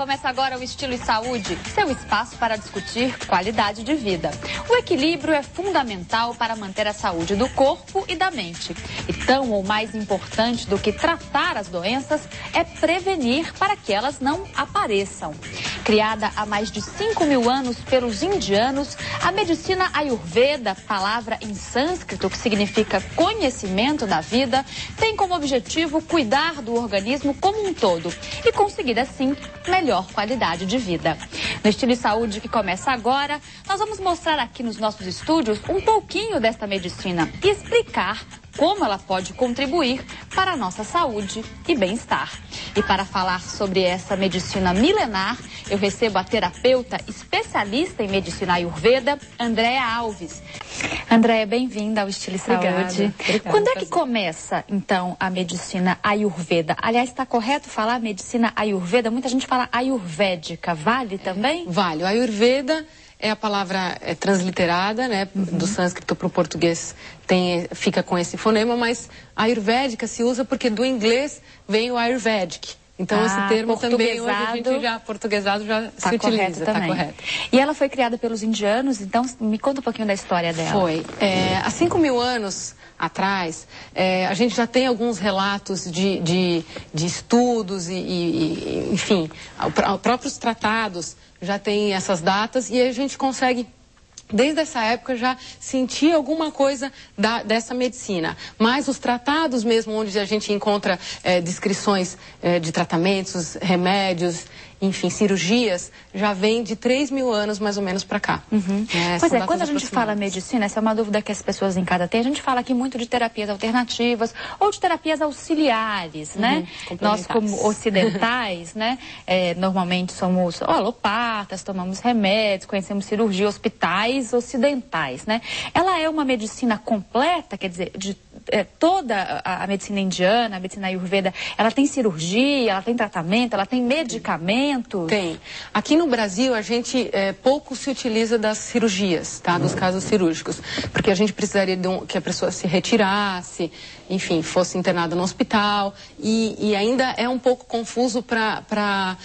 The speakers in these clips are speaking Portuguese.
começa agora o Estilo e Saúde, seu espaço para discutir qualidade de vida. O equilíbrio é fundamental para manter a saúde do corpo e da mente. E tão ou mais importante do que tratar as doenças é prevenir para que elas não apareçam. Criada há mais de 5.000 anos pelos indianos, a medicina Ayurveda, palavra em sânscrito que significa conhecimento da vida, tem como objetivo cuidar do organismo como um todo e conseguir assim melhor qualidade de vida. No Estilo e Saúde que começa agora, nós vamos mostrar aqui nos nossos estúdios um pouquinho desta medicina e explicar como ela pode contribuir para a nossa saúde e bem-estar. E para falar sobre essa medicina milenar, eu recebo a terapeuta especialista em medicina Ayurveda, Andréa Alves. Andréa, bem-vinda ao Estilo e Saúde. Obrigada. Quando é que começa, então, a medicina Ayurveda? Aliás, está correto falar medicina Ayurveda? Muita gente fala ayurvédica. Vale também? Vale. O Ayurveda é a palavra transliterada, né, do sânscrito para o português fica com esse fonema, mas ayurvédica se usa porque do inglês vem o Ayurvedic. Então esse termo também hoje a gente já portuguesado já se utiliza, está correto. E ela foi criada pelos indianos, então me conta um pouquinho da história dela. Foi. Há 5.000 anos atrás, a gente já tem alguns relatos de estudos e enfim, próprios tratados já tem essas datas e a gente consegue, desde essa época, já sentir alguma coisa dessa medicina. Mas os tratados mesmo, onde a gente encontra descrições de tratamentos, remédios, enfim, cirurgias, já vem de 3.000 anos mais ou menos para cá. Pois é, quando a gente fala medicina, essa é uma dúvida que as pessoas em casa têm, a gente fala aqui muito de terapias alternativas ou de terapias auxiliares, né? Nós, como ocidentais, né, normalmente somos alopatas, tomamos remédios, conhecemos cirurgia, hospitais ocidentais, né? Ela é uma medicina completa, quer dizer, toda a medicina indiana, a medicina Ayurveda, ela tem cirurgia, ela tem tratamento, ela tem medicamento? Tem. Aqui no Brasil, a gente pouco se utiliza das cirurgias, tá? Dos casos cirúrgicos, porque a gente precisaria que a pessoa se retirasse, enfim, fosse internada no hospital, e ainda é um pouco confuso para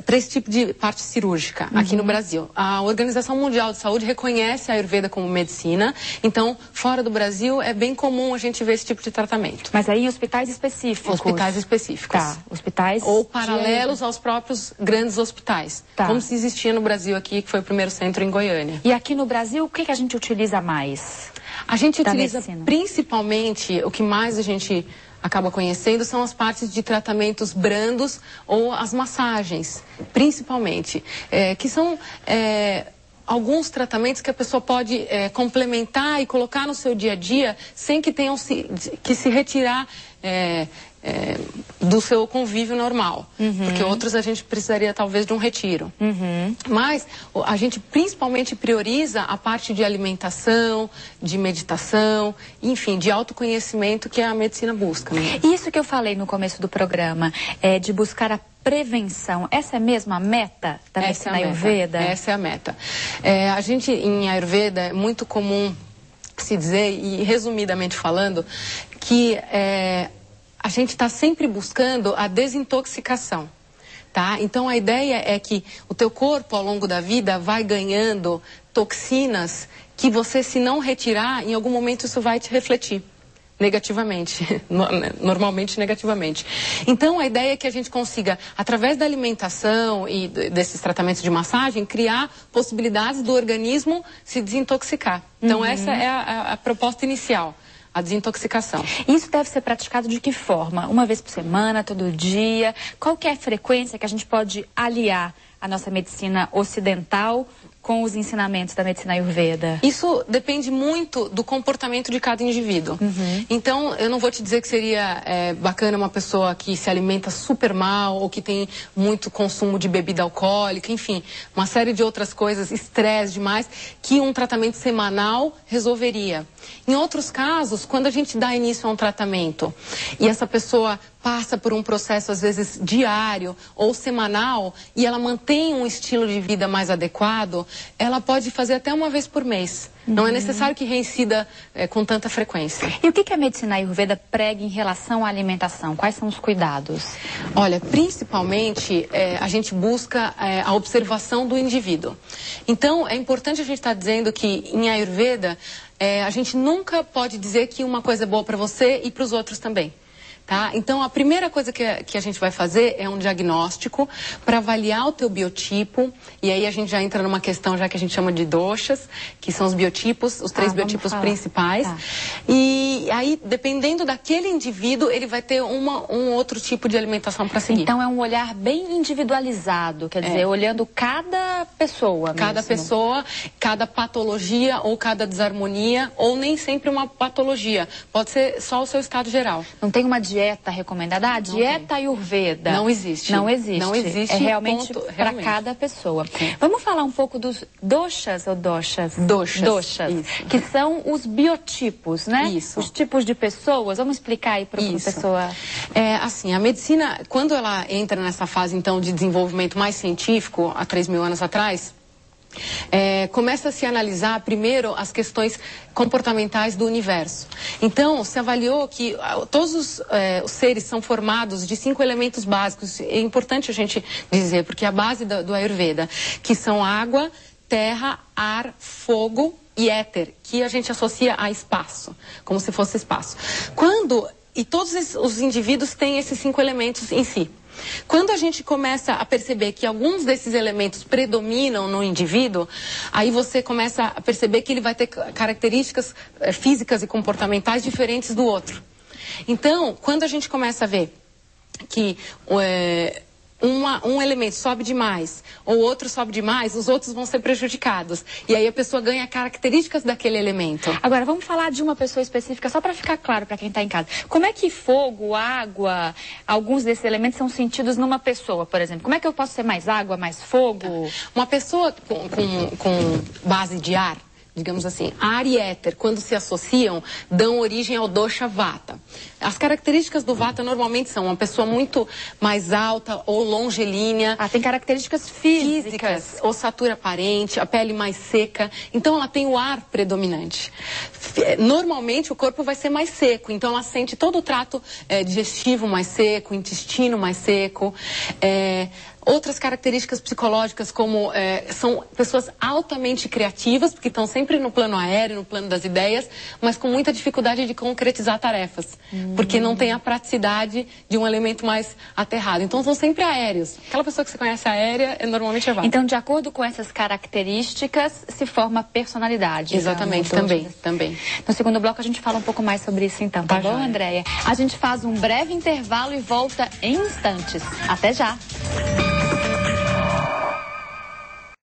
esse tipo de parte cirúrgica aqui no Brasil. A Organização Mundial de Saúde reconhece a Ayurveda como medicina, então fora do Brasil é bem comum a gente ver esse tipo de tratamento. Mas aí em hospitais específicos? Hospitais específicos. Tá, hospitais... Ou paralelos aos próprios grandes hospitais, como se existia no Brasil aqui, que foi o primeiro centro em Goiânia. E aqui no Brasil, o que a gente utiliza mais? A gente utiliza principalmente, o que mais a gente acaba conhecendo são as partes de tratamentos brandos ou as massagens, principalmente, que são alguns tratamentos que a pessoa pode complementar e colocar no seu dia a dia sem que tenham que se retirar do seu convívio normal, porque outros a gente precisaria talvez de um retiro. Mas a gente principalmente prioriza a parte de alimentação, de meditação, enfim, de autoconhecimento que a medicina busca. Né? Isso que eu falei no começo do programa, de buscar a prevenção, essa é mesmo a meta da medicina Ayurveda? Essa é a meta. A gente, em Ayurveda, é muito comum se dizer, e resumidamente falando, que a gente está sempre buscando a desintoxicação, tá? Então a ideia é que o teu corpo ao longo da vida vai ganhando toxinas que você, se não retirar, em algum momento isso vai te refletir negativamente, normalmente negativamente. Então a ideia é que a gente consiga, através da alimentação e desses tratamentos de massagem, criar possibilidades do organismo se desintoxicar. Então essa é a proposta inicial. A desintoxicação. Isso deve ser praticado de que forma? Uma vez por semana, todo dia? Qual que é a frequência que a gente pode aliar a nossa medicina ocidental com os ensinamentos da medicina Ayurveda? Isso depende muito do comportamento de cada indivíduo. Então, eu não vou te dizer que seria bacana uma pessoa que se alimenta super mal ou que tem muito consumo de bebida alcoólica, enfim, uma série de outras coisas, estresse demais, que um tratamento semanal resolveria. Em outros casos, quando a gente dá início a um tratamento e essa pessoa passa por um processo, às vezes, diário ou semanal, e ela mantém um estilo de vida mais adequado, ela pode fazer até uma vez por mês. Não é necessário que reincida com tanta frequência. E o que a medicina Ayurveda prega em relação à alimentação? Quais são os cuidados? Olha, principalmente a gente busca a observação do indivíduo. Então, é importante a gente estar dizendo que em Ayurveda, a gente nunca pode dizer que uma coisa é boa para você e para os outros também. Tá? Então, a primeira coisa que a gente vai fazer é um diagnóstico para avaliar o teu biotipo. E aí a gente já entra numa questão já que a gente chama de doshas, que são os biotipos, os 3 biotipos principais. Tá. E aí, dependendo daquele indivíduo, ele vai ter um outro tipo de alimentação para seguir. Então, é um olhar bem individualizado, quer dizer, olhando cada pessoa Cada mesmo. pessoa, cada patologia ou cada desarmonia, ou nem sempre uma patologia. Pode ser só o seu estado geral. Não tem uma dieta recomendada? A dieta Ayurveda. Não existe. Não existe. Não existe. É realmente para cada pessoa. Sim. Vamos falar um pouco dos doshas ou doshas? Doshas. Doshas. Que são os biotipos, né? Isso. Os tipos de pessoas. Vamos explicar aí para a pessoa. Assim, a medicina, quando ela entra nessa fase, então, de desenvolvimento mais científico, há 3.000 anos atrás, começa a se analisar primeiro as questões comportamentais do universo. Então, se avaliou que todos os seres são formados de 5 elementos básicos. É importante a gente dizer, porque é a base do Ayurveda, que são água, terra, ar, fogo e éter, que a gente associa a espaço, como se fosse espaço. E todos os indivíduos têm esses 5 elementos em si. Quando a gente começa a perceber que alguns desses elementos predominam no indivíduo, aí você começa a perceber que ele vai ter características físicas e comportamentais diferentes do outro. Então, quando a gente começa a ver que um elemento sobe demais ou outro sobe demais, os outros vão ser prejudicados. E aí a pessoa ganha características daquele elemento. Agora, vamos falar de uma pessoa específica, só para ficar claro para quem está em casa. Como é que fogo, água, alguns desses elementos são sentidos numa pessoa, por exemplo? Como é que eu posso ser mais água, mais fogo? Uma pessoa com base de ar, digamos assim, ar e éter, quando se associam, dão origem ao dosha vata. As características do vata normalmente são uma pessoa muito mais alta ou longilínea. Tem características físicas. Ossatura aparente, a pele mais seca. Então ela tem o ar predominante. Normalmente o corpo vai ser mais seco, então ela sente todo o trato digestivo mais seco, intestino mais seco. Outras características psicológicas, como são pessoas altamente criativas, porque estão sempre no plano aéreo, no plano das ideias, mas com muita dificuldade de concretizar tarefas, porque não tem a praticidade de um elemento mais aterrado. Então, são sempre aéreos. Aquela pessoa que você conhece aérea, normalmente é vata. Então, de acordo com essas características, se forma a personalidade. Exatamente, também. No segundo bloco, a gente fala um pouco mais sobre isso, então. Tá bom, Andréia? A gente faz um breve intervalo e volta em instantes. Até já!